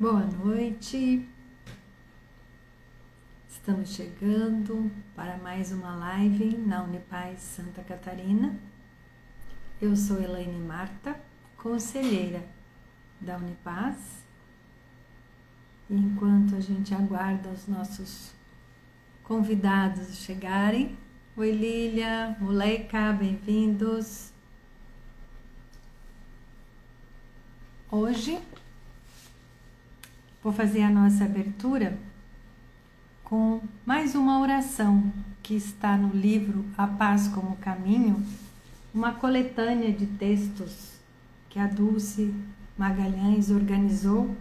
Boa noite, estamos chegando para mais uma live na Unipaz Santa Catarina. Eu sou Elaine Marta, conselheira da Unipaz. E enquanto a gente aguarda os nossos convidados chegarem, oi Lília, Moleca, bem-vindos. Hoje vou fazer a nossa abertura com mais uma oração que está no livro A Paz como Caminho, uma coletânea de textos que a Dulce Magalhães organizou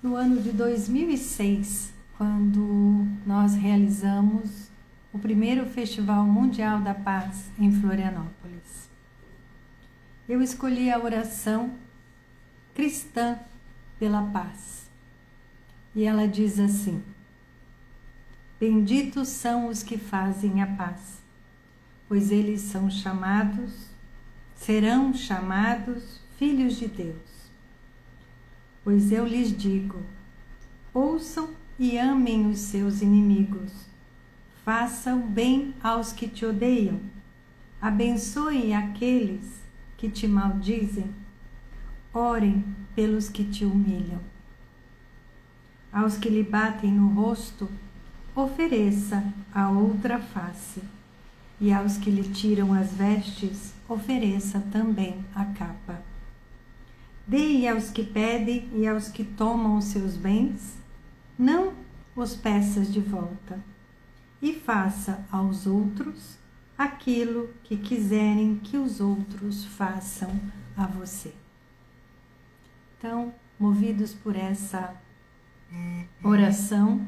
no ano de 2006, quando nós realizamos o primeiro Festival Mundial da Paz em Florianópolis. Eu escolhi a oração cristã pela paz. E ela diz assim: benditos são os que fazem a paz, pois eles serão chamados filhos de Deus. Pois eu lhes digo, ouçam e amem os seus inimigos, façam bem aos que te odeiam, abençoem aqueles que te maldizem, orem pelos que te humilham. Aos que lhe batem no rosto, ofereça a outra face, e aos que lhe tiram as vestes, ofereça também a capa. Dê aos que pedem e aos que tomam os seus bens, não os peças de volta, e faça aos outros aquilo que quiserem que os outros façam a você. Então, movidos por essa oração,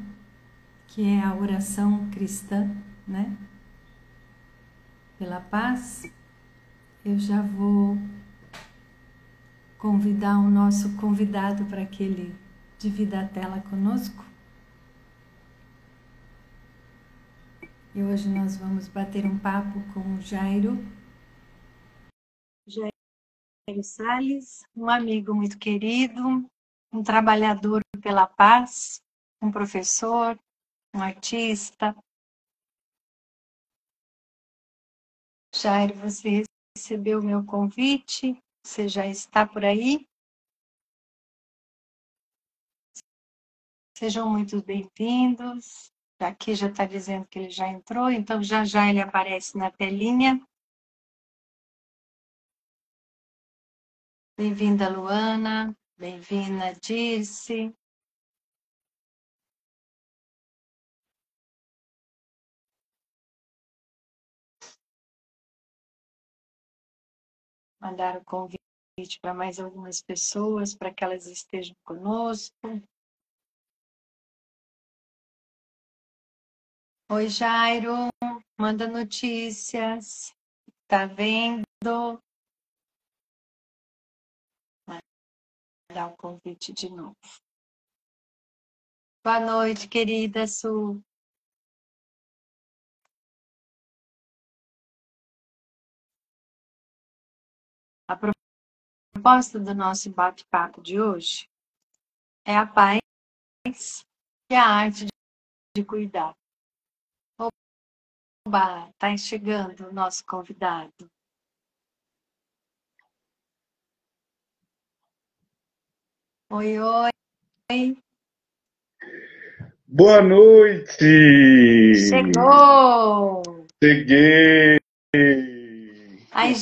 que é a oração cristã, né? Pela paz, eu já vou convidar o nosso convidado para que ele divida a tela conosco. E hoje nós vamos bater um papo com o Jairo Salles, um amigo muito querido, um trabalhador pela paz, um professor, um artista. Jairo, você recebeu o meu convite? Você já está por aí? Sejam muito bem-vindos. Aqui já está dizendo que ele já entrou, então já ele aparece na telinha. Bem-vinda, Luana. Bem-vinda, Dirce. Mandar o convite para mais algumas pessoas, para que elas estejam conosco. Oi, Jairo. Manda notícias. Tá vendo? Dar o convite de novo. Boa noite, querida Su. A proposta do nosso bate-papo de hoje é a paz e a arte de cuidar. Oba, tá chegando o nosso convidado. Oi, oi. Boa noite! Chegou! Cheguei! Aí,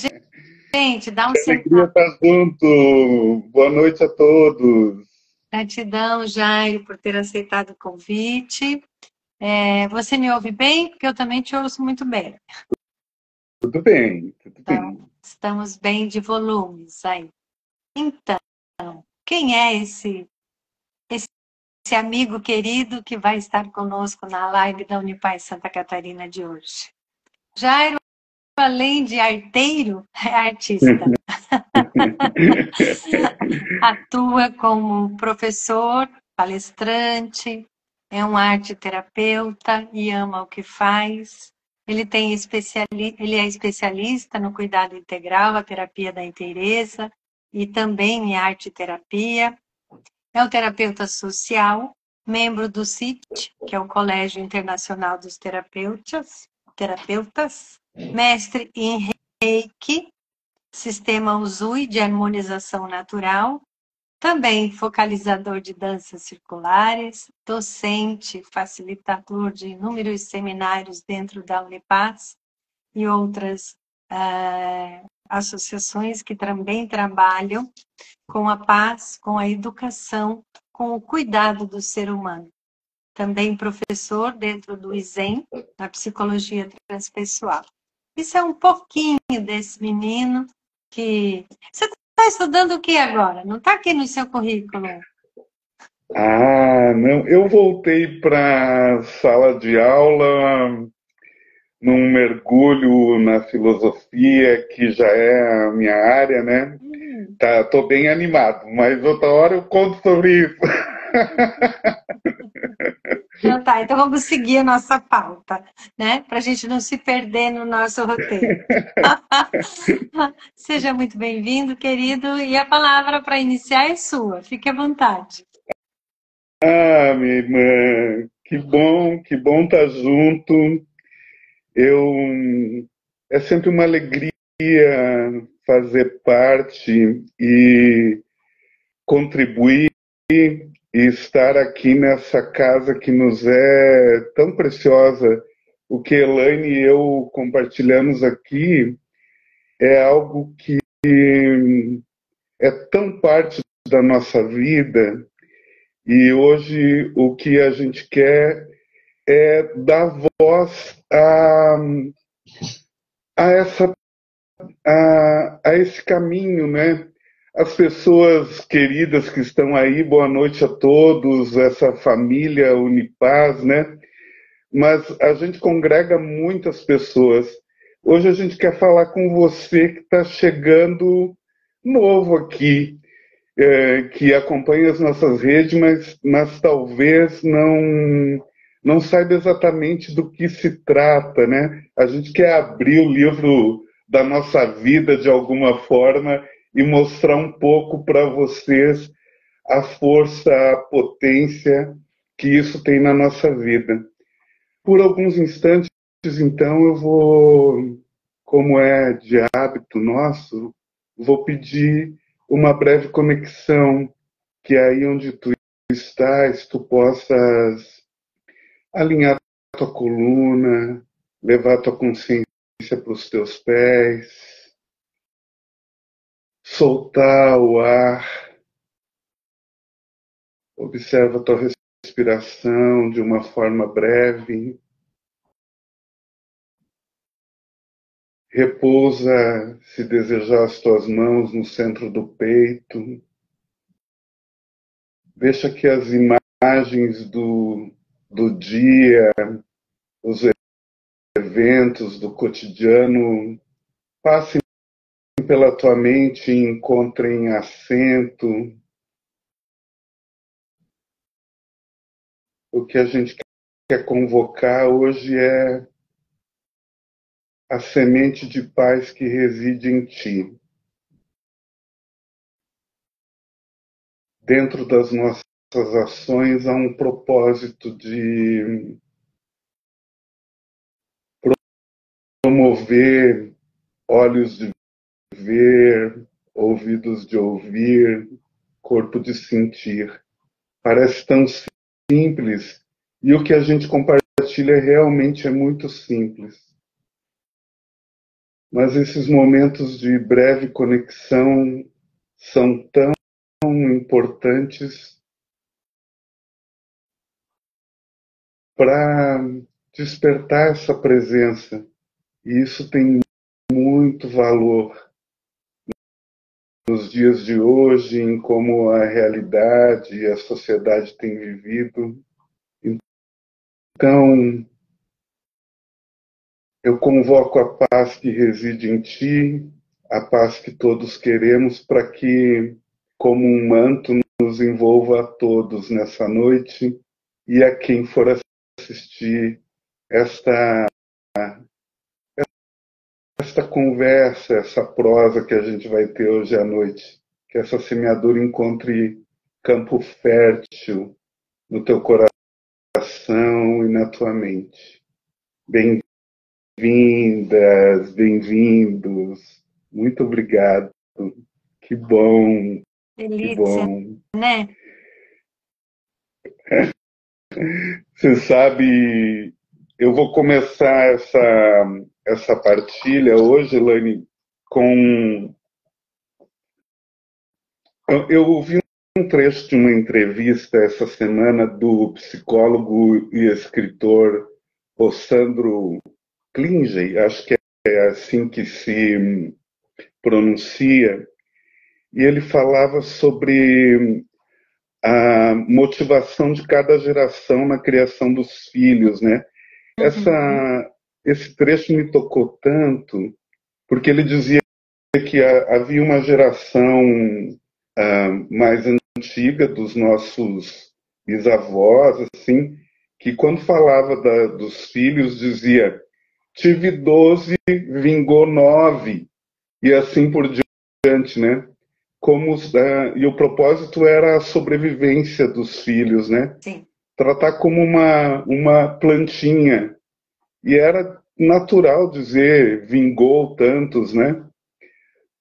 gente, dá um sinal. Alegria estar junto! Boa noite a todos! Gratidão, Jairo, por ter aceitado o convite. Você me ouve bem? Porque eu também te ouço muito bem. Tudo bem, tudo bem. Então, estamos bem de volumes aí. Então, quem é esse amigo querido que vai estar conosco na live da Unipaz Santa Catarina de hoje? Jairo, além de arteiro, é artista. Atua como professor, palestrante, é um arte-terapeuta e ama o que faz. Ele é especialista no cuidado integral, a terapia da inteireza e também em arte-terapia. É um terapeuta social, membro do CIT, que é o Colégio Internacional dos Terapeutas, mestre em Reiki, sistema Usui de harmonização natural, também focalizador de danças circulares, docente, facilitador de inúmeros seminários dentro da Unipaz e outras associações que também trabalham com a paz, com a educação, com o cuidado do ser humano. Também professor dentro do ISEM, na psicologia transpessoal. Isso é um pouquinho desse menino que... Você está estudando o que agora? Não está aqui no seu currículo? Ah, não. Eu voltei para a sala de aula num mergulho na filosofia, que já é a minha área, né? Tô bem animado, mas outra hora eu conto sobre isso. Então tá, então vamos seguir a nossa pauta, né? Para a gente não se perder no nosso roteiro. Seja muito bem-vindo, querido, e a palavra para iniciar é sua. Fique à vontade. Ah, minha irmã, que bom estar junto. É sempre uma alegria fazer parte e contribuir e estar aqui nessa casa que nos é tão preciosa. O que Elaine e eu compartilhamos aqui é algo que é tão parte da nossa vida, e hoje o que a gente quer é dar voz a, essa, a esse caminho, né? As pessoas queridas que estão aí, boa noite a todos, essa família Unipaz, né? Mas a gente congrega muitas pessoas. Hoje a gente quer falar com você que está chegando novo aqui, que acompanha as nossas redes, mas talvez não saiba exatamente do que se trata, né? A gente quer abrir o livro da nossa vida de alguma forma e mostrar um pouco para vocês a força, a potência que isso tem na nossa vida. Por alguns instantes, então, eu vou, como é de hábito nosso, vou pedir uma breve conexão, que é aí onde tu estás, tu possas alinhar tua coluna, levar tua consciência para os teus pés, soltar o ar, observa tua respiração de uma forma breve, repousa, se desejar, as tuas mãos no centro do peito, deixa que as imagens do dia, os eventos do cotidiano passem pela tua mente e encontrem assento. O que a gente quer convocar hoje é a semente de paz que reside em ti. Dentro das nossas ações há um propósito de promover olhos de ver, ouvidos de ouvir, corpo de sentir. Parece tão simples, e o que a gente compartilha realmente é muito simples. Mas esses momentos de breve conexão são tão importantes para despertar essa presença. E isso tem muito valor nos dias de hoje, em como a realidade e a sociedade tem vivido. Então, eu convoco a paz que reside em ti, a paz que todos queremos, para que, como um manto, nos envolva a todos nessa noite e a quem for assistir esta conversa, essa prosa que a gente vai ter hoje à noite. Que essa semeadura encontre campo fértil no teu coração e na tua mente. Bem-vindas, bem-vindos. Muito obrigado. Que bom, que Delícia, bom. né? Você sabe, eu vou começar essa partilha hoje, Elaine, com... Eu ouvi um trecho de uma entrevista essa semana do psicólogo e escritor Sandro Klinge, acho que é assim que se pronuncia, e ele falava sobre a motivação de cada geração na criação dos filhos, né? Esse trecho me tocou tanto, porque ele dizia que havia uma geração mais antiga dos nossos bisavós, assim, que quando falava dos filhos dizia: tive 12, vingou 9, e assim por diante, né? E o propósito era a sobrevivência dos filhos, né? Sim. Tratar como uma plantinha. E era natural dizer vingou tantos, né?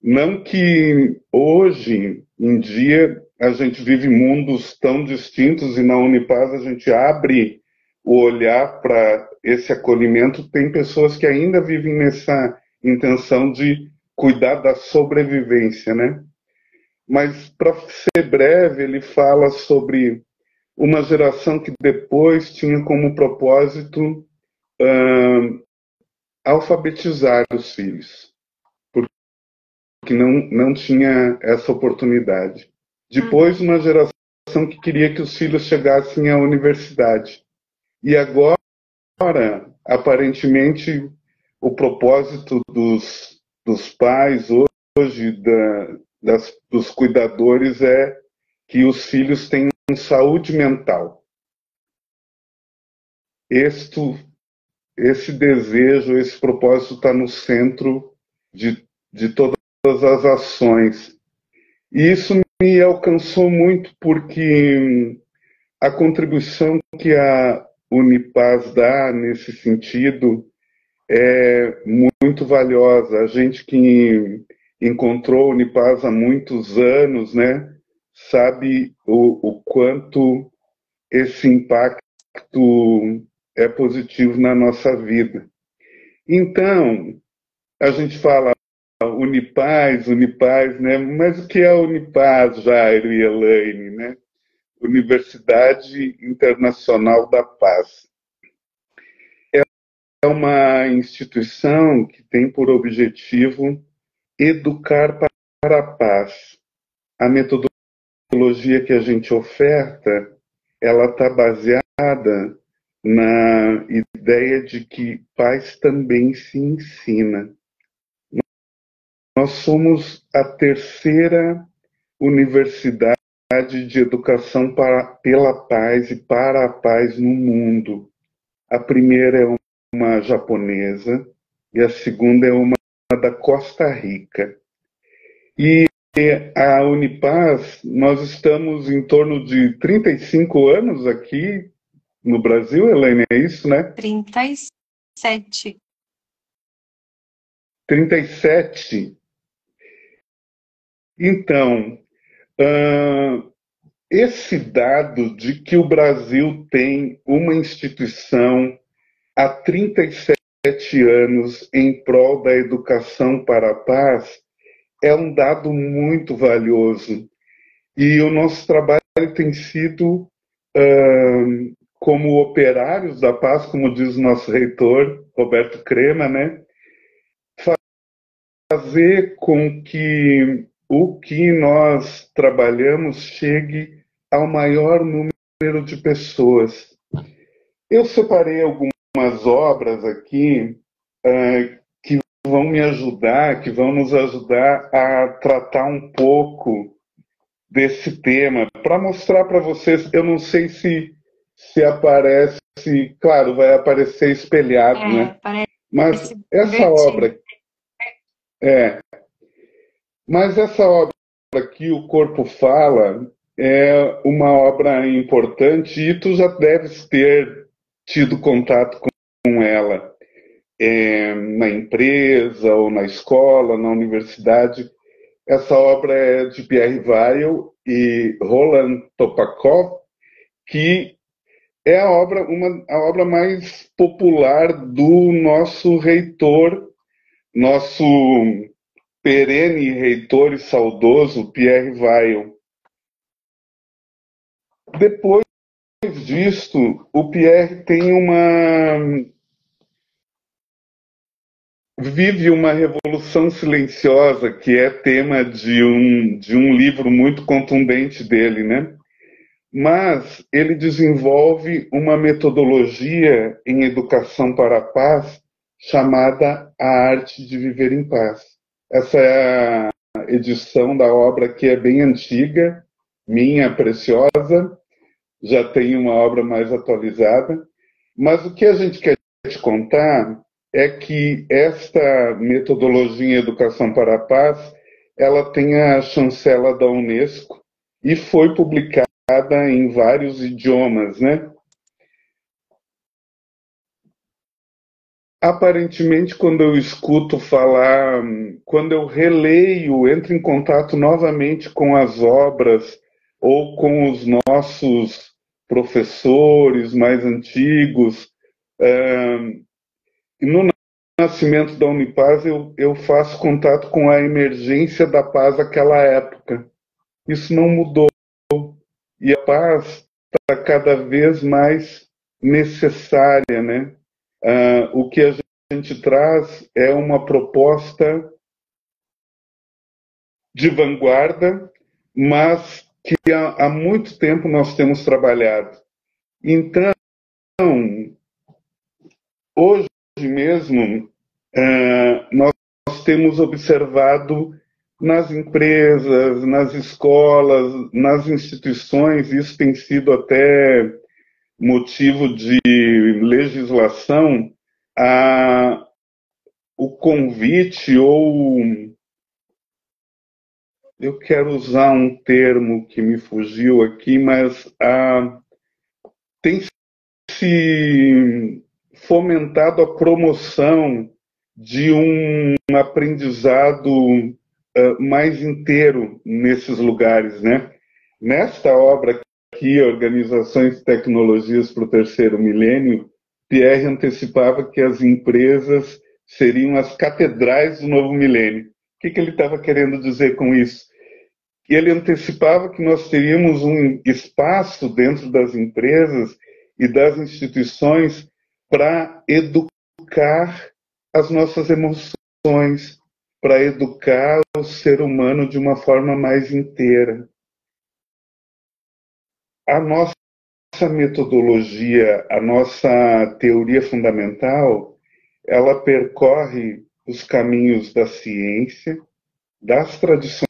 Não que hoje em dia a gente vive mundos tão distintos e na Unipaz a gente abre o olhar para esse acolhimento. Tem pessoas que ainda vivem nessa intenção de cuidar da sobrevivência, né? Mas, para ser breve, ele fala sobre uma geração que depois tinha como propósito alfabetizar os filhos, porque não tinha essa oportunidade. Depois, uma geração que queria que os filhos chegassem à universidade. E agora, aparentemente, o propósito dos pais hoje, dos cuidadores, é que os filhos tenham saúde mental. Esse desejo, esse propósito está no centro de todas as ações. E isso me alcançou muito porque a contribuição que a Unipaz dá nesse sentido é muito valiosa. A gente que encontrou a Unipaz há muitos anos, né, sabe o quanto esse impacto é positivo na nossa vida. Então, a gente fala Unipaz, né? Mas o que é a Unipaz, Jairo e Elaine, né? Universidade Internacional da Paz. É uma instituição que tem por objetivo educar para a paz. A metodologia que a gente oferta, ela está baseada na ideia de que paz também se ensina. Nós somos a terceira universidade de educação pela paz e para a paz no mundo. A primeira é uma japonesa e a segunda é uma da Costa Rica. E a Unipaz, nós estamos em torno de 35 anos aqui no Brasil, Helene, é isso, né? 37. 37. Então, esse dado de que o Brasil tem uma instituição há 37 anos em prol da educação para a paz é um dado muito valioso. E o nosso trabalho tem sido, como operários da paz, como diz o nosso reitor, Roberto Crema, né? Fazer com que o que nós trabalhamos chegue ao maior número de pessoas. Eu separei algumas obras aqui que vão me ajudar, que vão nos ajudar a tratar um pouco desse tema, para mostrar para vocês. Eu não sei se aparece, claro, vai aparecer espelhado, né? Mas essa obra Mas essa obra aqui, O Corpo Fala, é uma obra importante e tu já deves ter tido contato com ela na empresa ou na escola, na universidade. Essa obra é de Pierre Weil e Roland Topakov, que é a obra mais popular do nosso reitor, nosso perene reitor e saudoso Pierre Weil. Depois disto, o Pierre vive uma revolução silenciosa, que é tema de um livro muito contundente dele, né? Mas ele desenvolve uma metodologia em educação para a paz chamada A Arte de Viver em Paz. Essa é a edição da obra que é bem antiga, minha, preciosa, já tem uma obra mais atualizada, mas o que a gente quer te contar é que esta metodologia em educação para a paz, ela tem a chancela da Unesco e foi publicada em vários idiomas, né? Aparentemente, quando eu escuto falar, quando eu releio, entro em contato novamente com as obras ou com os nossos professores mais antigos, e no nascimento da Unipaz eu faço contato com a emergência da paz daquela época. Isso não mudou. E a paz está cada vez mais necessária, né? O que a gente traz é uma proposta de vanguarda, mas que há muito tempo nós temos trabalhado. Então, hoje mesmo, nós temos observado nas empresas, nas escolas, nas instituições, isso tem sido até motivo de legislação, o convite, ou eu quero usar um termo que me fugiu aqui, mas tem se fomentado a promoção de um aprendizado mais inteiro nesses lugares, né? Nesta obra aqui, Organizações e Tecnologias para o Terceiro Milênio, Pierre antecipava que as empresas seriam as catedrais do novo milênio. O que ele estava querendo dizer com isso? E ele antecipava que nós teríamos um espaço dentro das empresas e das instituições para educar as nossas emoções, para educar o ser humano de uma forma mais inteira. A nossa metodologia, a nossa teoria fundamental, ela percorre os caminhos da ciência, das tradições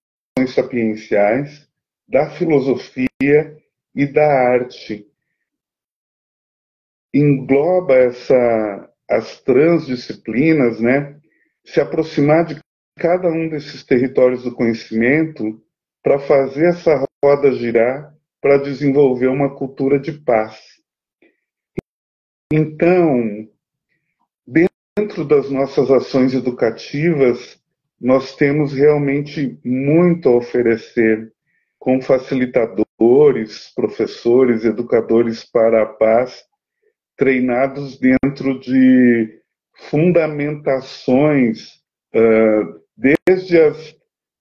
sapienciais, da filosofia e da arte. Engloba as transdisciplinas, né? Se aproximar de cada um desses territórios do conhecimento para fazer essa roda girar, para desenvolver uma cultura de paz. Então, dentro das nossas ações educativas, nós temos realmente muito a oferecer, com facilitadores, professores, educadores para a paz, treinados dentro de fundamentações, desde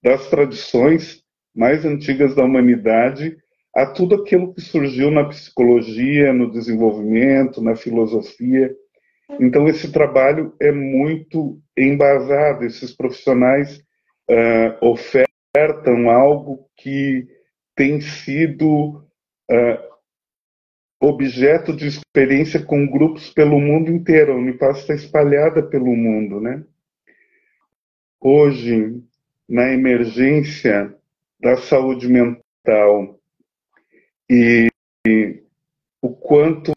das tradições mais antigas da humanidade, a tudo aquilo que surgiu na psicologia, no desenvolvimento, na filosofia. Então, esse trabalho é muito embasado, esses profissionais ofertam algo que tem sido objeto de experiência com grupos pelo mundo inteiro. A Unipaz está espalhada pelo mundo, né? Hoje, na emergência da saúde mental e o quanto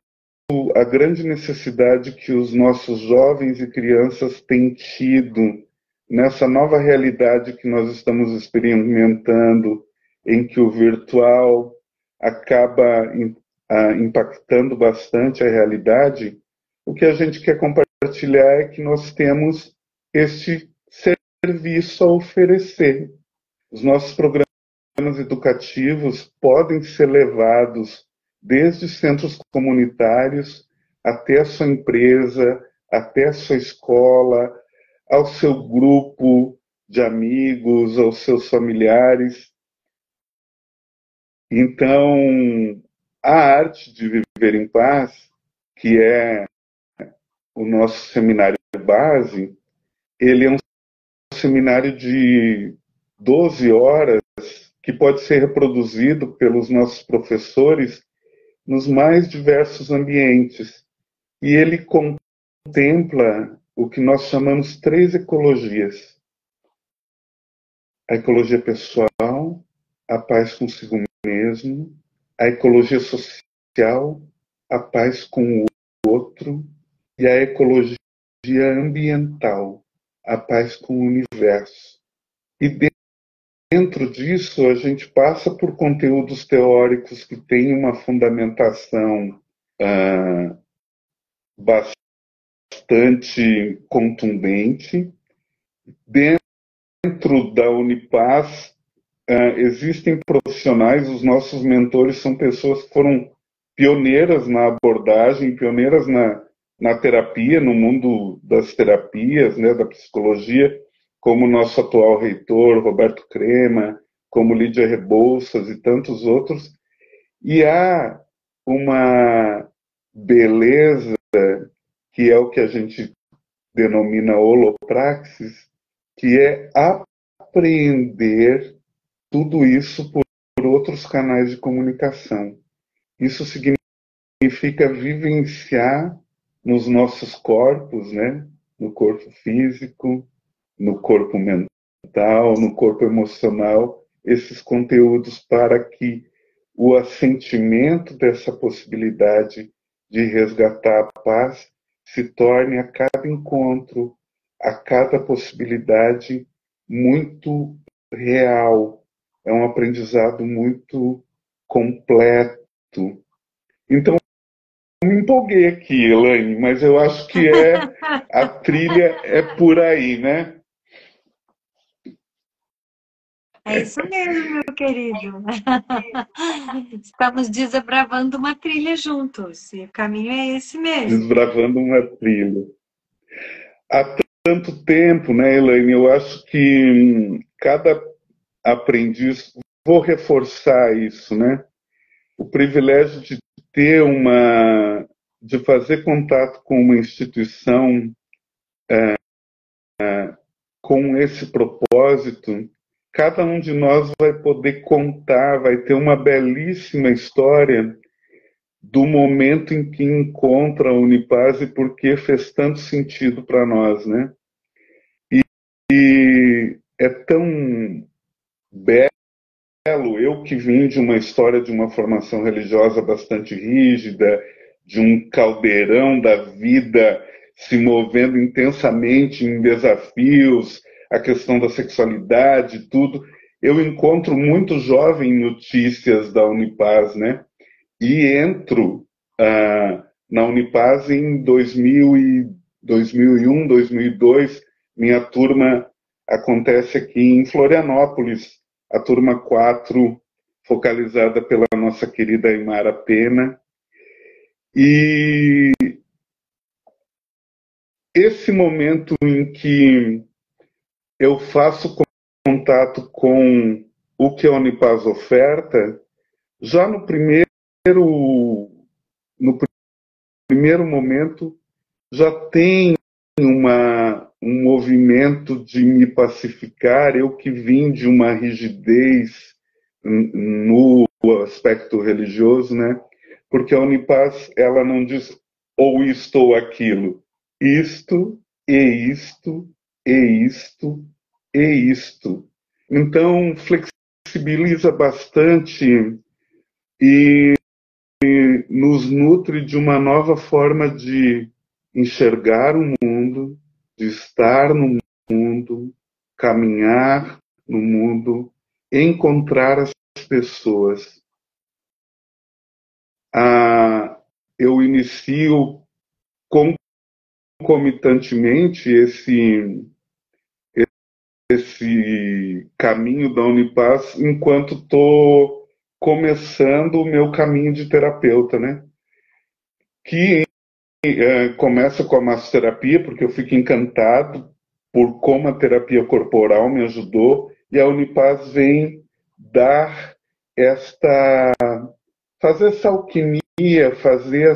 a grande necessidade que os nossos jovens e crianças têm tido nessa nova realidade que nós estamos experimentando, em que o virtual acaba impactando bastante a realidade, o que a gente quer compartilhar é que nós temos este serviço a oferecer. Os nossos programas educativos podem ser levados desde centros comunitários até a sua empresa, até a sua escola, ao seu grupo de amigos, aos seus familiares. Então, a arte de viver em paz, que é o nosso seminário base, ele é um seminário de 12 horas que pode ser reproduzido pelos nossos professores nos mais diversos ambientes. E ele contempla o que nós chamamos 3 ecologias. A ecologia pessoal, a paz consigo mesmo, a ecologia social, a paz com o outro, e a ecologia ambiental, a paz com o universo. E dentro disso, a gente passa por conteúdos teóricos que têm uma fundamentação bastante contundente. Dentro da Unipaz, existem profissionais, os nossos mentores são pessoas que foram pioneiras na abordagem, pioneiras na terapia, no mundo das terapias, né, da psicologia, como o nosso atual reitor, Roberto Crema, como Lídia Rebouças e tantos outros. E há uma beleza, que é o que a gente denomina holopraxis, que é apreender tudo isso por outros canais de comunicação. Isso significa vivenciar nos nossos corpos, né? No corpo físico, no corpo mental, no corpo emocional, esses conteúdos para que o assentimento dessa possibilidade de resgatar a paz se torne a cada encontro, a cada possibilidade muito real. É um aprendizado muito completo. Então, me empolguei aqui, Elaine, mas eu acho que a trilha é por aí, né? É isso mesmo, meu querido. Estamos desbravando uma trilha juntos, e o caminho é esse mesmo. Desbravando uma trilha. Há tanto tempo, né, Elaine? Eu acho que cada aprendiz, vou reforçar isso, né? O privilégio de ter de fazer contato com uma instituição com esse propósito, cada um de nós vai poder contar, vai ter uma belíssima história do momento em que encontra a Unipaz e por que fez tanto sentido para nós, né? E é tão belo, eu que vim de uma história de uma formação religiosa bastante rígida, de um caldeirão da vida se movendo intensamente em desafios, a questão da sexualidade, tudo. Eu encontro muito jovem notícias da Unipaz, né? E entro na Unipaz em 2001, 2002. Minha turma acontece aqui em Florianópolis, a turma 4, focalizada pela nossa querida Aymara Pena. E esse momento em que eu faço contato com o que a Unipaz oferta, já no primeiro momento, já tem um movimento de me pacificar, eu que vim de uma rigidez no aspecto religioso, né? Porque a Unipaz, ela não diz ou isto ou aquilo, isto, e isto, e isto, e isto. Então, flexibiliza bastante e nos nutre de uma nova forma de enxergar o mundo, de estar no mundo, caminhar no mundo, encontrar as pessoas. eu inicio concomitantemente esse caminho da Unipaz enquanto estou começando o meu caminho de terapeuta, né? Que começa com a massoterapia, porque eu fico encantado por como a terapia corporal me ajudou, e a Unipaz vem dar fazer essa alquimia, fazer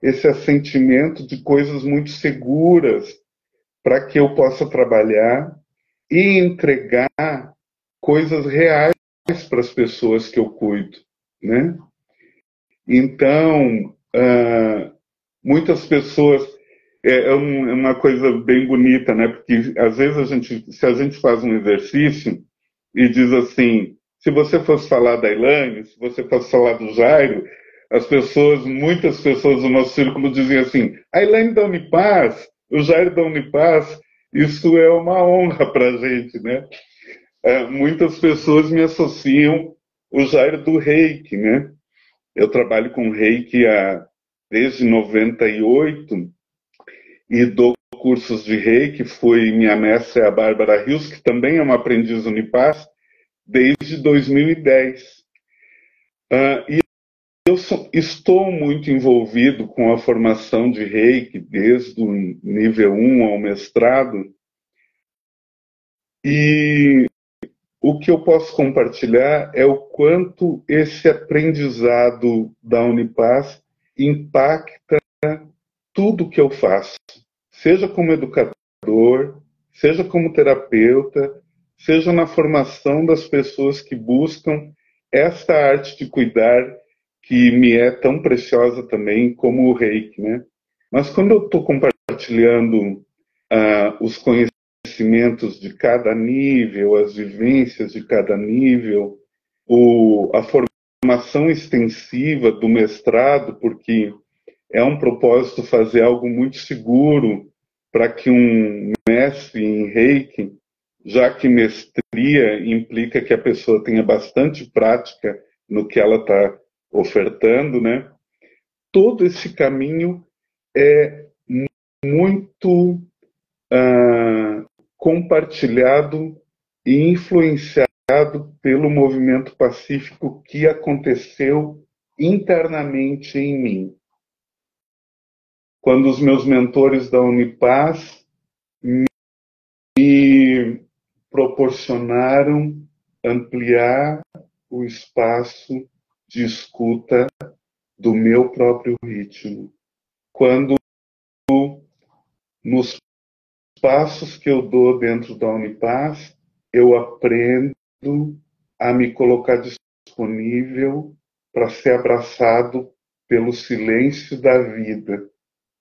esse assentimento de coisas muito seguras para que eu possa trabalhar e entregar coisas reais para as pessoas que eu cuido, né? Então, muitas pessoas é uma coisa bem bonita, né? Porque às vezes se a gente faz um exercício e diz assim, se você fosse falar da Elaine, se você fosse falar do Jairo, muitas pessoas do nosso círculo diziam assim, a Elaine da Unipaz, o Jairo da Unipaz, isso é uma honra para a gente, né? Muitas pessoas me associam o Jairo do Reiki, né? Eu trabalho com Reiki desde 98 e dou cursos de Reiki. Minha mestra é a Bárbara Rios, que também é uma aprendiz Unipaz, desde 2010. E eu estou muito envolvido com a formação de Reiki, desde o nível 1 ao mestrado, e o que eu posso compartilhar é o quanto esse aprendizado da Unipaz impacta tudo que eu faço, seja como educador, seja como terapeuta, seja na formação das pessoas que buscam esta arte de cuidar que me é tão preciosa também como o Reiki, né? Mas quando eu estou compartilhando os conhecimentos de cada nível, as vivências de cada nível, a formação extensiva do mestrado, porque é um propósito fazer algo muito seguro para que um mestre em Reiki, já que mestria implica que a pessoa tenha bastante prática no que ela está ofertando, né? Todo esse caminho é muito compartilhado e influenciado pelo movimento pacífico que aconteceu internamente em mim. Quando os meus mentores da Unipaz me proporcionaram ampliar o espaço de escuta do meu próprio ritmo. Quando, nos passos que eu dou dentro da Unipaz, eu aprendo a me colocar disponível para ser abraçado pelo silêncio da vida.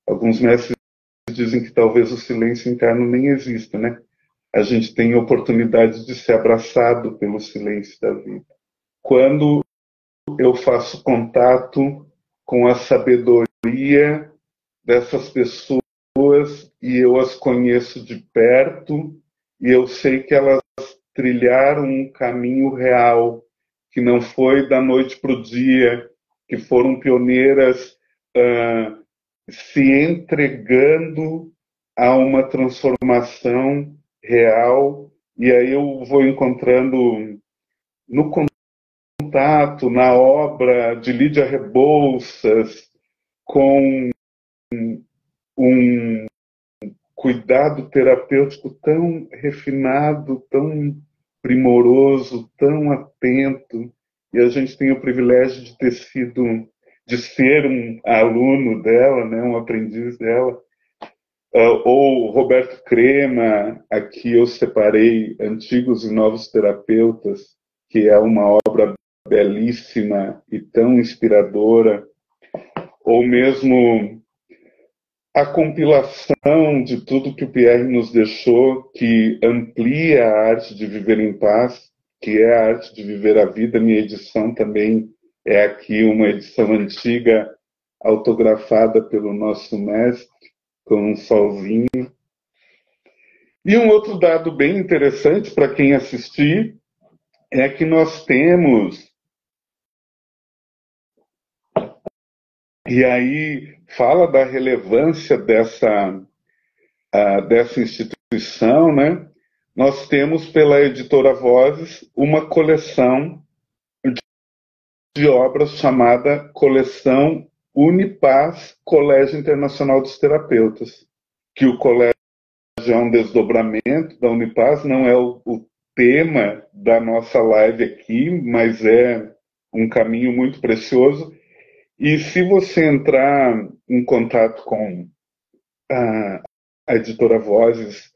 Alguns mestres dizem que talvez o silêncio interno nem exista, né? A gente tem oportunidade de ser abraçado pelo silêncio da vida. Quando eu faço contato com a sabedoria dessas pessoas e eu as conheço de perto e eu sei que elas trilharam um caminho real, que não foi da noite para o dia, que foram pioneiras se entregando a uma transformação real, e aí eu vou encontrando no contato, na obra de Lídia Rebouças, com um cuidado terapêutico tão refinado, tão primoroso, tão atento, e a gente tem o privilégio de ser um aluno dela, né, um aprendiz dela. Ou Roberto Crema, aqui eu separei Antigos e Novos Terapeutas, que é uma obra belíssima e tão inspiradora, ou mesmo a compilação de tudo que o Pierre nos deixou, que amplia a arte de viver em paz, que é a arte de viver a vida. Minha edição também é aqui uma edição antiga, autografada pelo nosso mestre, com um solzinho. E um outro dado bem interessante para quem assistir é que nós temos E aí fala da relevância dessa instituição, né? Nós temos pela editora Vozes uma coleção de obras chamada Coleção Unipaz, Colégio Internacional dos Terapeutas, que o colégio é um desdobramento da Unipaz, não é o tema da nossa live aqui, mas é um caminho muito precioso. E se você entrar em contato com a editora Vozes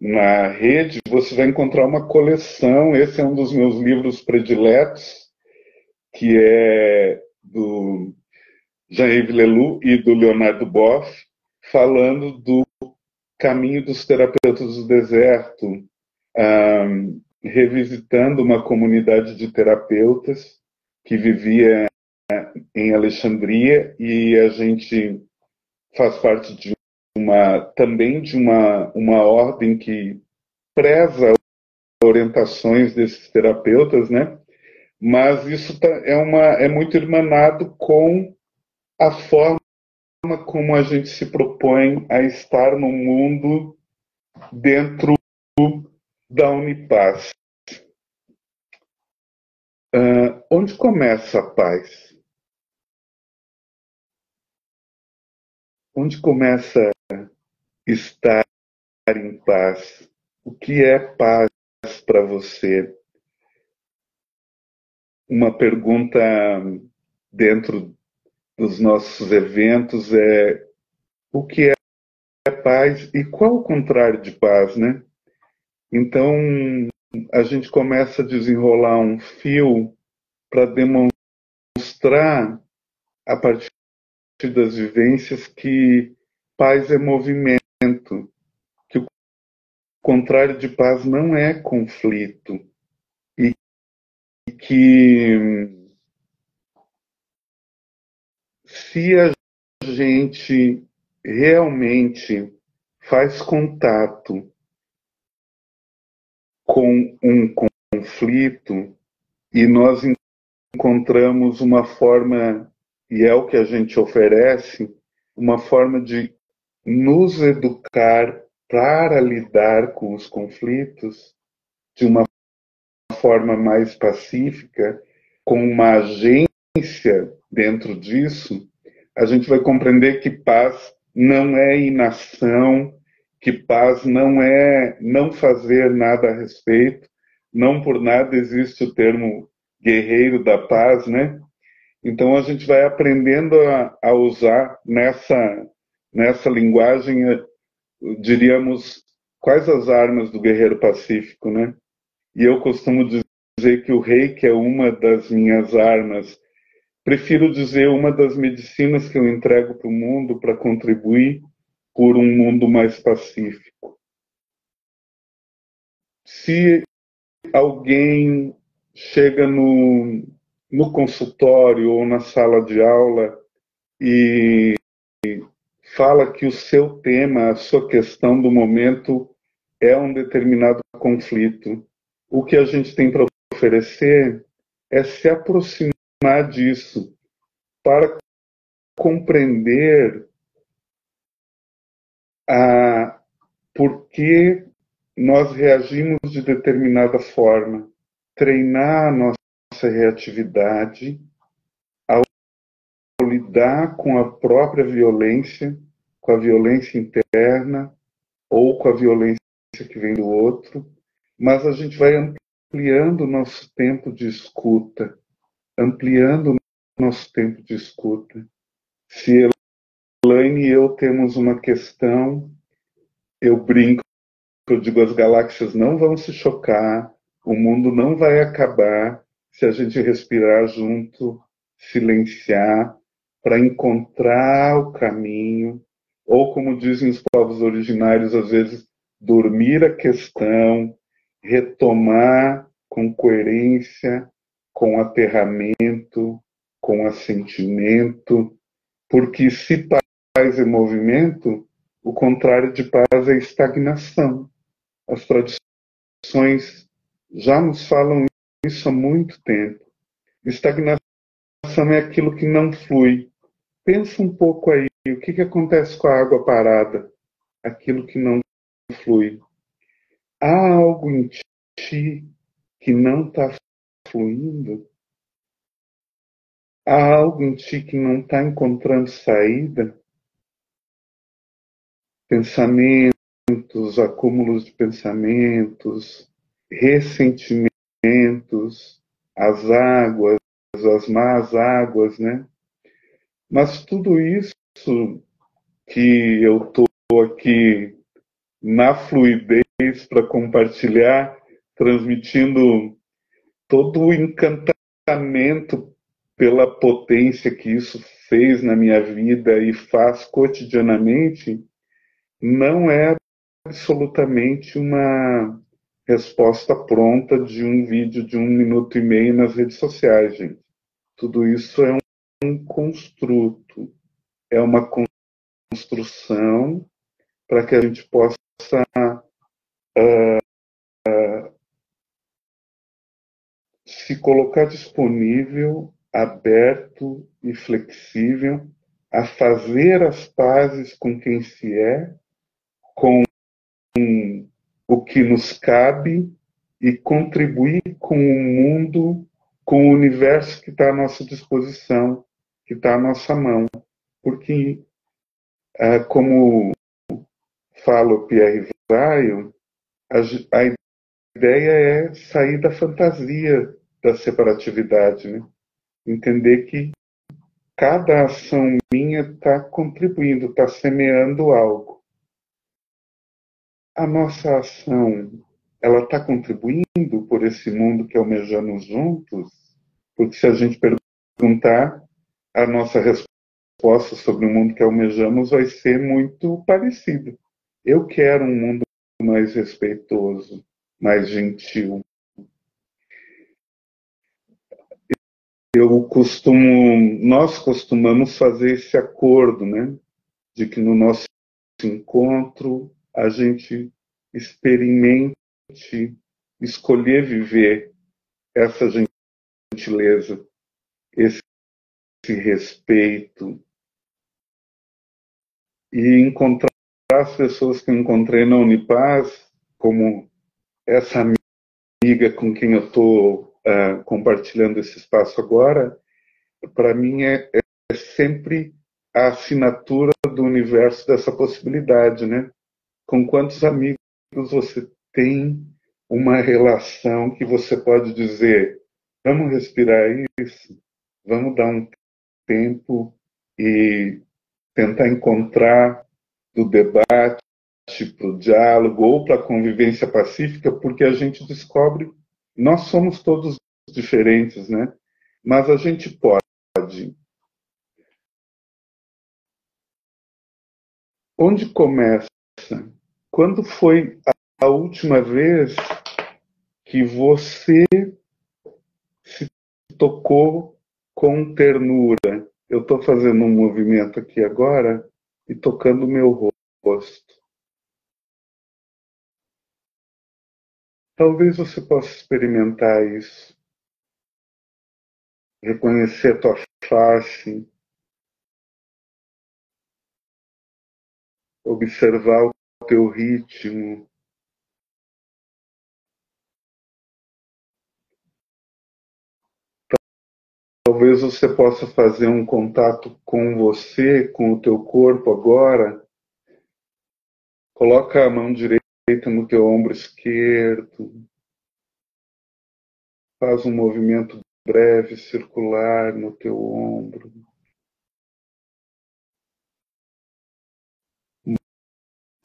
na rede, você vai encontrar uma coleção. Esse é um dos meus livros prediletos, que é do Jean-Yves Leloup e do Leonardo Boff, falando do caminho dos terapeutas do deserto, revisitando uma comunidade de terapeutas que vivia em Alexandria, e a gente faz parte também de uma ordem que preza orientações desses terapeutas, né? Mas isso é muito irmanado com a forma como a gente se propõe a estar no mundo dentro da Unipaz. Onde começa a paz? Onde começa estar em paz? O que é paz para você? Uma pergunta dentro dos nossos eventos é: o que é paz e qual o contrário de paz, né? Então, a gente começa a desenrolar um fio para demonstrar, a partir das vivências, que paz é movimento, que o contrário de paz não é conflito, e que se a gente realmente faz contato com um conflito e nós encontramos uma forma, e é o que a gente oferece, uma forma de nos educar para lidar com os conflitos de uma forma mais pacífica, com uma agência dentro disso, a gente vai compreender que paz não é inação, que paz não é não fazer nada a respeito. Não por nada existe o termo guerreiro da paz, né? Então a gente vai aprendendo a usar nessa linguagem, diríamos, quais as armas do guerreiro pacífico, né? E eu costumo dizer que o reiki é uma das minhas armas. Prefiro dizer uma das medicinas que eu entrego para o mundo para contribuir por um mundo mais pacífico. Se alguém chega no consultório ou na sala de aula e fala que o seu tema, a sua questão do momento é um determinado conflito, o que a gente tem para oferecer é se aproximar disso para compreender por que nós reagimos de determinada forma, treinar a nossa reatividade ao lidar com a própria violência, com a violência interna ou com a violência que vem do outro, mas a gente vai ampliando o nosso tempo de escuta, ampliando o nosso tempo de escuta. Se Elaine e eu temos uma questão, eu brinco, eu digo, as galáxias não vão se chocar, o mundo não vai acabar se a gente respirar junto, silenciar, para encontrar o caminho, ou como dizem os povos originários, às vezes, dormir a questão, retomar com coerência, com aterramento, com assentimento, porque se paz é movimento, o contrário de paz é estagnação. As tradições já nos falam isso há muito tempo. Estagnação é aquilo que não flui, pensa um pouco aí, o que acontece com a água parada? Aquilo que não flui. Há algo em ti que não está fluindo? Há algo em ti que não está encontrando saída? Pensamentos, acúmulos de pensamentos, ressentimentos, as águas, as más águas, né? Mas tudo isso que eu estou aqui na fluidez para compartilhar, transmitindo todo o encantamento pela potência que isso fez na minha vida e faz cotidianamente, não é absolutamente uma resposta pronta de um vídeo de 1 minuto e meio nas redes sociais, gente. Tudo isso é um construto, é uma construção para que a gente possa se colocar disponível, aberto e flexível a fazer as pazes com quem se é, com o que nos cabe e contribuir com o mundo, com o universo que está à nossa disposição, que está à nossa mão. Porque, como fala o Pierre Vaillant, a ideia é sair da fantasia da separatividade, né? Entender que cada ação minha está contribuindo, está semeando algo. A nossa ação, ela está contribuindo por esse mundo que almejamos juntos? Porque se a gente perguntar, a nossa resposta sobre o mundo que almejamos vai ser muito parecida. Eu quero um mundo mais respeitoso, mais gentil. Nós costumamos fazer esse acordo, né? De que no nosso encontro a gente experimente escolher viver essa gentileza, esse respeito e encontrar as pessoas que eu encontrei na Unipaz, como essa amiga com quem eu estou compartilhando esse espaço agora, para mim é sempre a assinatura do universo dessa possibilidade, né? Com quantos amigos você tem uma relação que você pode dizer, vamos respirar isso, vamos dar um tempo e tentar encontrar do debate para o diálogo ou para a convivência pacífica, porque a gente descobre, nós somos todos diferentes, né? Mas a gente pode. Onde começa? Quando foi a última vez que você se tocou com ternura? Eu estou fazendo um movimento aqui agora e tocando o meu rosto. Talvez você possa experimentar isso. Reconhecer a tua face, observar o teu ritmo. Talvez você possa fazer um contato com você, com o teu corpo agora. Coloca a mão direita no teu ombro esquerdo. Faz um movimento breve, circular no teu ombro.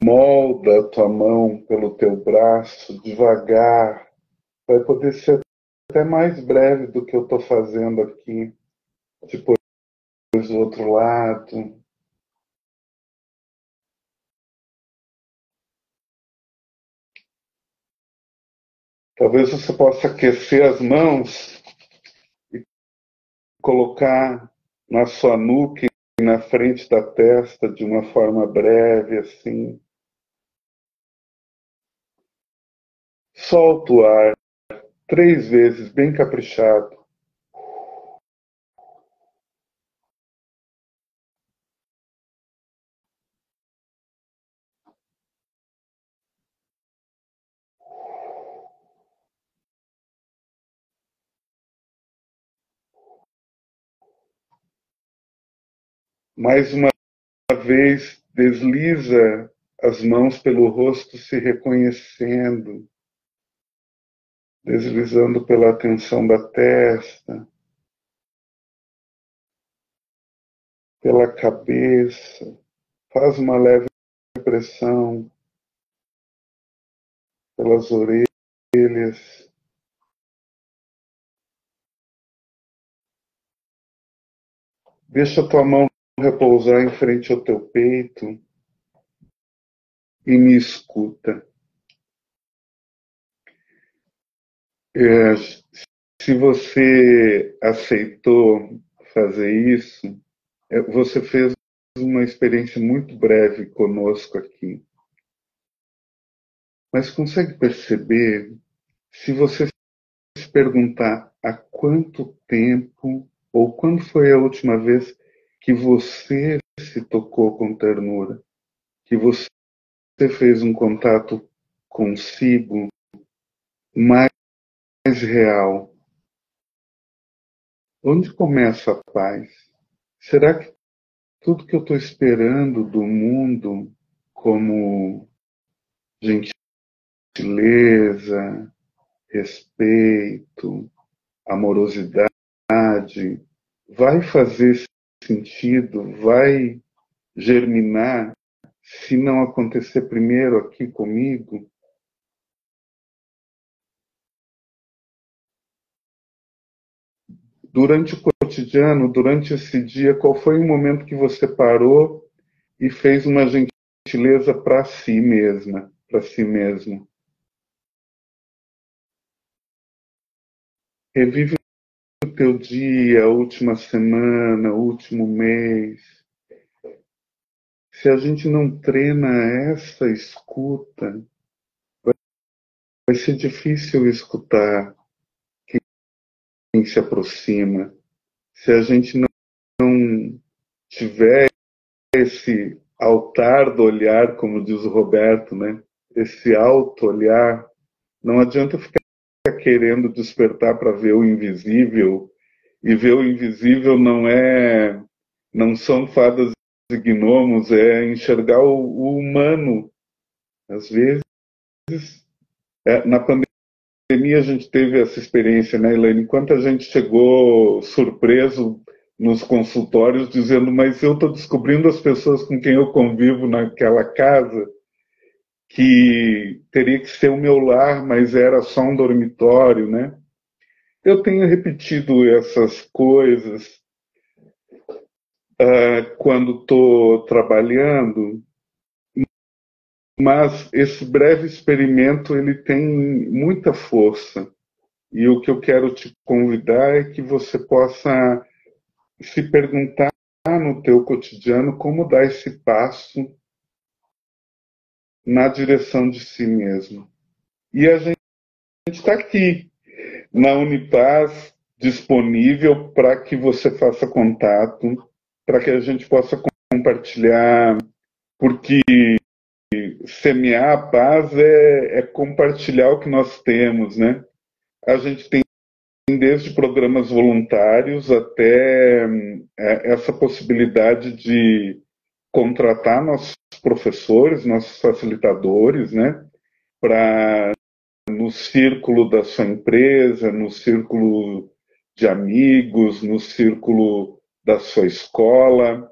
Molda a tua mão pelo teu braço devagar. Vai poder ser até mais breve do que eu estou fazendo aqui. Depois do outro lado. Talvez você possa aquecer as mãos e colocar na sua nuca e na frente da testa de uma forma breve, assim. Solta o ar 3 vezes, bem caprichado. Mais uma vez, desliza as mãos pelo rosto, se reconhecendo, deslizando pela tensão da testa, pela cabeça. Faz uma leve pressão pelas orelhas. Deixa a tua mão repousar em frente ao teu peito e me escuta. Se você aceitou fazer isso, você fez uma experiência muito breve conosco aqui. Mas consegue perceber, se você se perguntar há quanto tempo ou quando foi a última vez que você se tocou com ternura, que você fez um contato consigo mais real? Onde começa a paz? Será que tudo que eu estou esperando do mundo, como gentileza, respeito, amorosidade, vai fazer sentido, vai germinar se não acontecer primeiro aqui comigo? Durante o cotidiano, durante esse dia, qual foi o momento que você parou e fez uma gentileza para si mesma, para si mesmo? Revive o teu dia, a última semana, o último mês. Se a gente não treina essa escuta, vai ser difícil escutar quem se aproxima. Se a gente não tiver esse altar do olhar, como diz o Roberto, né? Esse auto-olhar, não adianta ficar querendo despertar para ver o invisível, e ver o invisível não são fadas e gnomos, é enxergar o humano. Às vezes, na pandemia a gente teve essa experiência, né, Elaine? Quanta gente chegou surpreso nos consultórios dizendo, mas eu estou descobrindo as pessoas com quem eu convivo naquela casa, que teria que ser o meu lar, mas era só um dormitório, né? Eu tenho repetido essas coisas quando estou trabalhando, mas esse breve experimento ele tem muita força. E o que eu quero te convidar é que você possa se perguntar no teu cotidiano como dar esse passo na direção de si mesmo. E a gente está aqui, na Unipaz, disponível para que você faça contato, para que a gente possa compartilhar, porque semear a paz é compartilhar o que nós temos, né? A gente tem desde programas voluntários até essa possibilidade de contratar nossos professores, nossos facilitadores, né? Para no círculo da sua empresa, no círculo de amigos, no círculo da sua escola,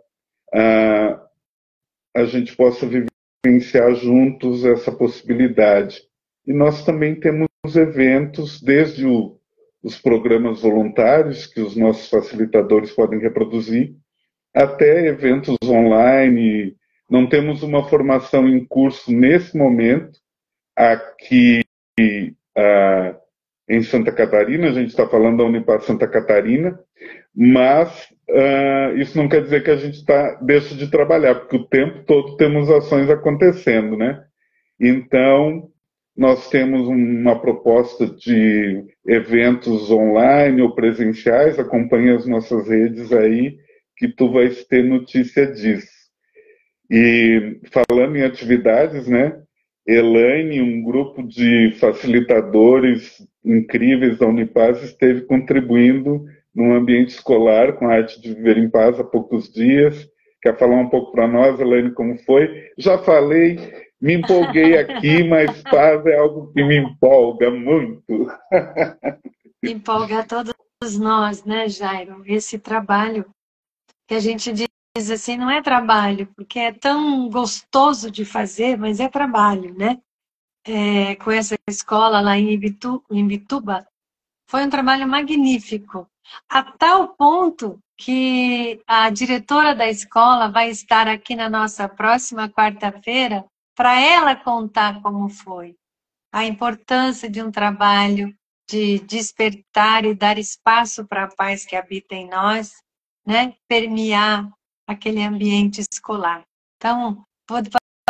a gente possa vivenciar juntos essa possibilidade. E nós também temos eventos, desde os programas voluntários, que os nossos facilitadores podem reproduzir, até eventos online. Não temos uma formação em curso nesse momento, aqui em Santa Catarina, a gente está falando da Unipar Santa Catarina, mas isso não quer dizer que a gente deixa de trabalhar, porque o tempo todo temos ações acontecendo, né? Então, nós temos uma proposta de eventos online ou presenciais, acompanhe as nossas redes aí, que tu vais ter notícia disso. E falando em atividades, né? Elaine, um grupo de facilitadores incríveis da Unipaz, esteve contribuindo num ambiente escolar com a arte de viver em paz há poucos dias. Quer falar um pouco para nós, Elaine, como foi? Já falei, me empolguei aqui, mas paz é algo que me empolga muito. Empolga a todos nós, né, Jairo? Esse trabalho que a gente diz assim, não é trabalho, porque é tão gostoso de fazer, mas é trabalho, né? Com essa escola lá em Ibituba, foi um trabalho magnífico, a tal ponto que a diretora da escola vai estar aqui na nossa próxima quarta-feira para ela contar como foi, a importância de um trabalho de despertar e dar espaço para a paz que habita em nós, né? Permear aquele ambiente escolar. Então,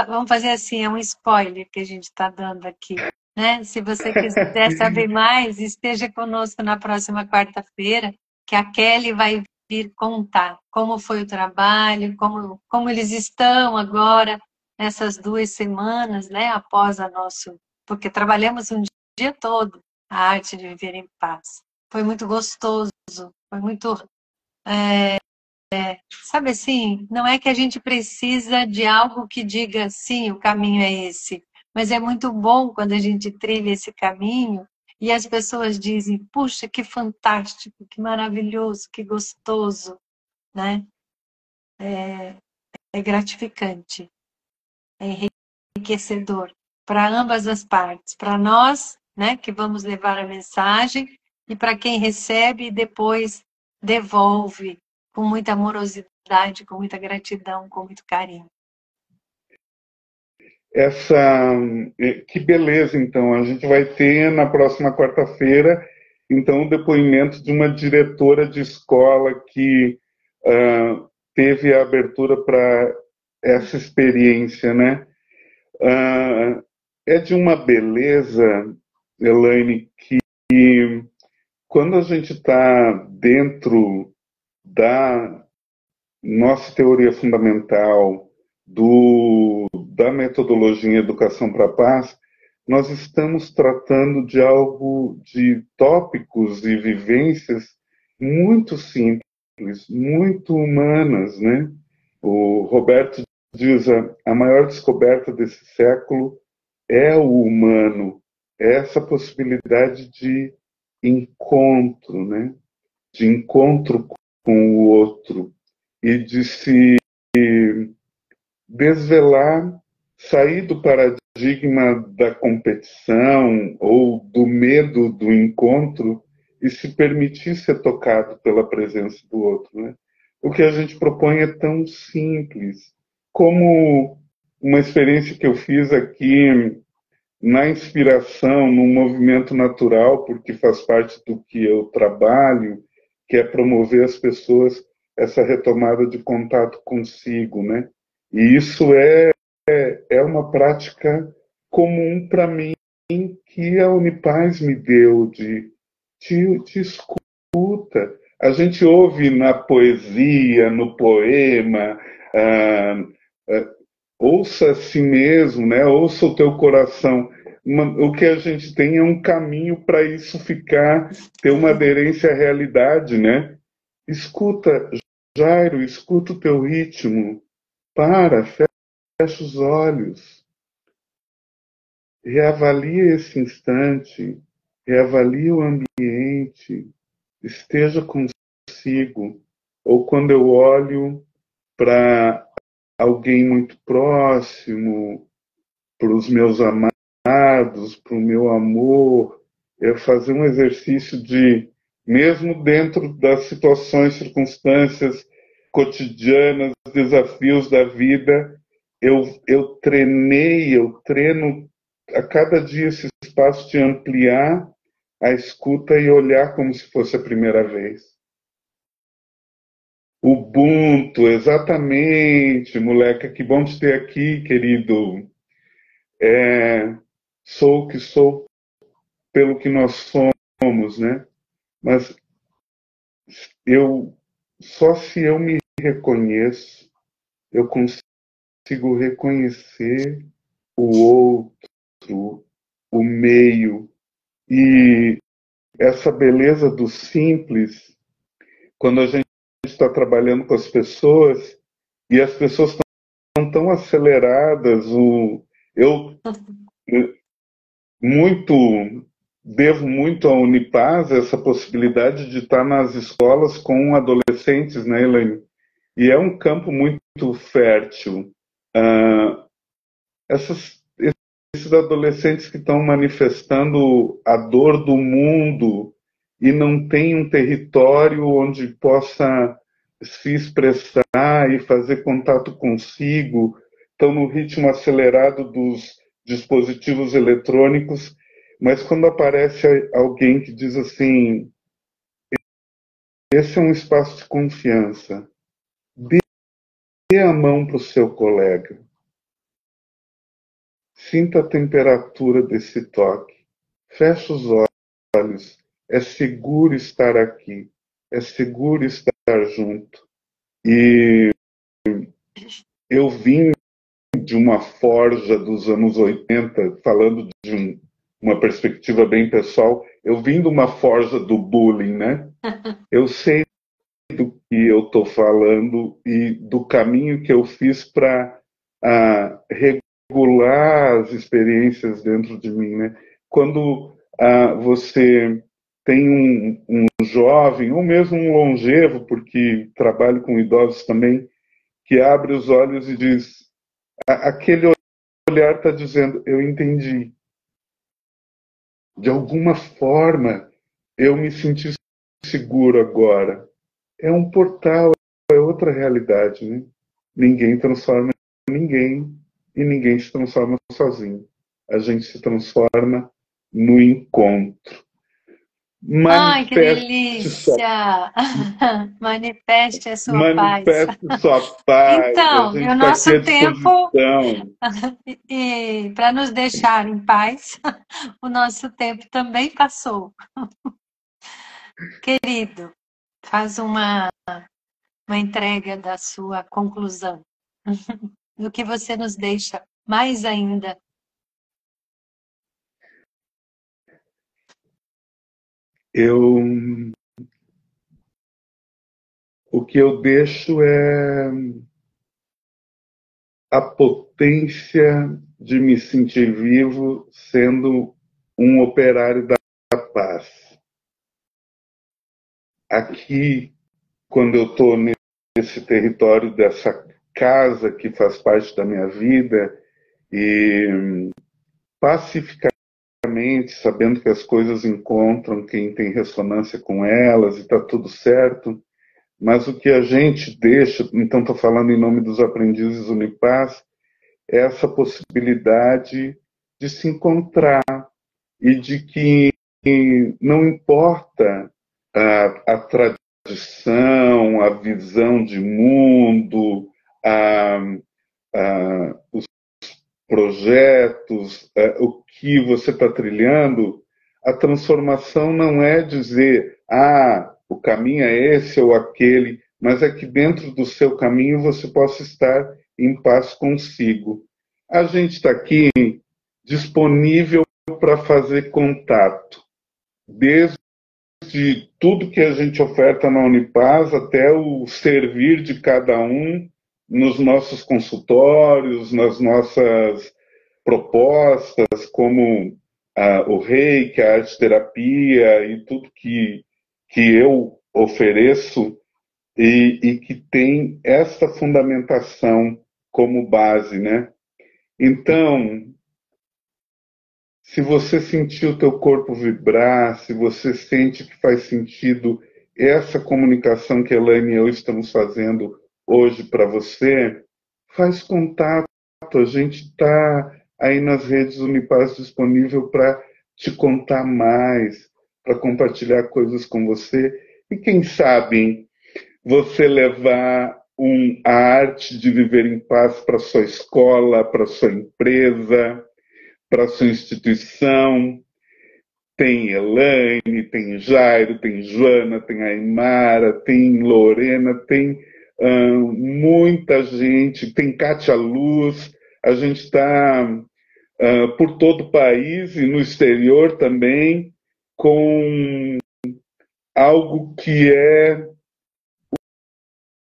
vamos fazer assim, é um spoiler que a gente está dando aqui. Né? Se você quiser saber mais, esteja conosco na próxima quarta-feira, que a Kelly vai vir contar como foi o trabalho, como eles estão agora, nessas 2 semanas, né, após a nosso... Porque trabalhamos um dia todo a arte de viver em paz. Foi muito gostoso, foi muito... sabe assim, não é que a gente precisa de algo que diga, sim, o caminho é esse, mas é muito bom quando a gente trilha esse caminho e as pessoas dizem, puxa, que fantástico, que maravilhoso, que gostoso, né? É gratificante, é enriquecedor para ambas as partes, para nós, né, que vamos levar a mensagem, e para quem recebe e depois devolve com muita amorosidade, com muita gratidão, com muito carinho. Que beleza, então. A gente vai ter na próxima quarta-feira, então, o depoimento de uma diretora de escola que teve a abertura para essa experiência, né? É de uma beleza, Elaine, que quando a gente está dentro da nossa teoria fundamental, da metodologia Educação para a Paz, nós estamos tratando de algo, de tópicos e vivências muito simples, muito humanas, né? O Roberto diz a maior descoberta desse século é o humano, é essa possibilidade de encontro, né? De encontro com o outro e de se desvelar, sair do paradigma da competição ou do medo do encontro e se permitir ser tocado pela presença do outro, né? O que a gente propõe é tão simples, como uma experiência que eu fiz aqui na inspiração, num movimento natural, porque faz parte do que eu trabalho, que é promover as pessoas essa retomada de contato consigo, né? E isso é uma prática comum para mim que a Unipaz me deu de te escuta. A gente ouve na poesia, no poema, ah, ah, ouça a si mesmo, né? Ouça o teu coração. O que a gente tem é um caminho para isso ter uma aderência à realidade, né? Escuta, Jairo, escuta o teu ritmo. Fecha os olhos. Reavalie esse instante. Reavalie o ambiente. Esteja consigo. Ou quando eu olho para alguém muito próximo, para os meus amados, para o meu amor, fazer um exercício de, mesmo dentro das situações, circunstâncias cotidianas, desafios da vida, eu treino a cada dia esse espaço de ampliar a escuta e olhar como se fosse a primeira vez. Ubuntu, exatamente, moleca, que bom te ter aqui, querido. Sou o que sou pelo que nós somos, né? Mas só se eu me reconheço, eu consigo reconhecer o outro, o meio. E essa beleza do simples, quando a gente está trabalhando com as pessoas, E as pessoas estão tão aceleradas. Eu muito devo muito à Unipaz essa possibilidade de estar nas escolas com adolescentes, né, Elaine? E é um campo muito fértil. Essas, esses adolescentes que estão manifestando a dor do mundo e não têm um território onde possa se expressar e fazer contato consigo, estão no ritmo acelerado dos dispositivos eletrônicos, mas quando aparece alguém que diz assim, esse é um espaço de confiança, dê a mão para o seu colega, sinta a temperatura desse toque, feche os olhos, é seguro estar aqui, é seguro estar junto. E eu vim de uma forja dos anos 80, falando de uma perspectiva bem pessoal, eu vim de uma forja do bullying, né? Eu sei do que eu estou falando e do caminho que eu fiz para regular as experiências dentro de mim, né? Quando você tem um jovem, ou mesmo um longevo, porque trabalho com idosos também, que abre os olhos e diz, aquele olhar está dizendo, eu entendi. De alguma forma, eu me senti seguro agora. É um portal, é outra realidade, né? Ninguém transforma ninguém e ninguém se transforma sozinho. A gente se transforma no encontro. Ai, que Manifeste sua, delícia! Manifeste a sua paz. manifeste sua paz. A Então, e gente o está aqui à nosso tempo, disposição. e para nos deixar em paz, o nosso tempo também passou. Querido, faz uma entrega da sua conclusão. Do que você nos deixa mais ainda. O que eu deixo é a potência de me sentir vivo sendo um operário da paz. Aqui, quando eu estou nesse território dessa casa que faz parte da minha vida e pacificamente, sabendo que as coisas encontram quem tem ressonância com elas e está tudo certo, mas o que a gente deixa, então estou falando em nome dos aprendizes Unipaz, é essa possibilidade de se encontrar e de que não importa a tradição, a visão de mundo, os projetos, o que você está trilhando, a transformação não é dizer, o caminho é esse ou aquele, mas é que dentro do seu caminho você possa estar em paz consigo. A gente está aqui disponível para fazer contato, desde tudo que a gente oferta na Unipaz até o servir de cada um nos nossos consultórios, nas nossas propostas, como o reiki, a arte-terapia e tudo que eu ofereço e que tem essa fundamentação como base, né? Então, se você sentir o teu corpo vibrar, se você sente que faz sentido essa comunicação que a Elaine e eu estamos fazendo hoje para você, faz contato. A gente está aí nas redes Unipaz disponível para te contar mais, para compartilhar coisas com você. E quem sabe você levar a arte de viver em paz para sua escola, para sua empresa, para sua instituição. Tem Elaine, tem Jairo, tem Joana, tem Aymara, tem Lorena, tem muita gente, tem Cátia Luz. A gente está por todo o país e no exterior também com algo que é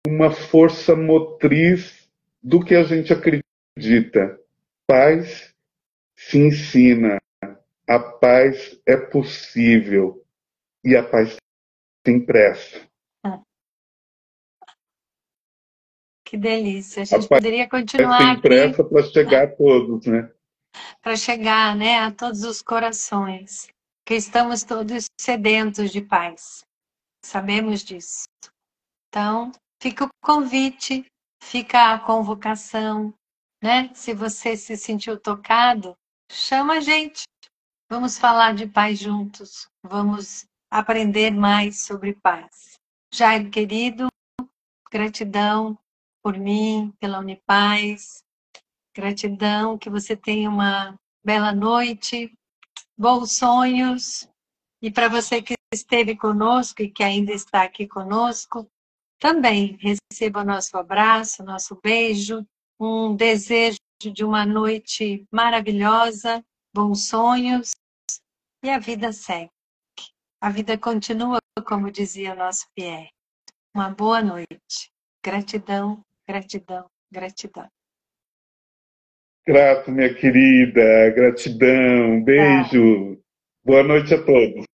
uma força motriz do que a gente acredita. Paz se ensina, a paz é possível e a paz tem pressa. Que delícia. A A gente paz poderia continuar tem aqui pressa para chegar a todos, né? para chegar, né, a todos os corações, que estamos todos sedentos de paz. Sabemos disso. Então, fica o convite, fica a convocação, né? Se você se sentiu tocado, chama a gente. Vamos falar de paz juntos. Vamos aprender mais sobre paz. Jair, querido, gratidão por mim, pela Unipaz. Gratidão, que você tenha uma bela noite, bons sonhos. E para você que esteve conosco e que ainda está aqui conosco, também receba nosso abraço, nosso beijo, um desejo de uma noite maravilhosa, bons sonhos, e a vida segue. A vida continua, como dizia o nosso Pierre. Uma boa noite. Gratidão, gratidão, gratidão. Grato, minha querida, gratidão, Tá. beijo, boa noite a todos.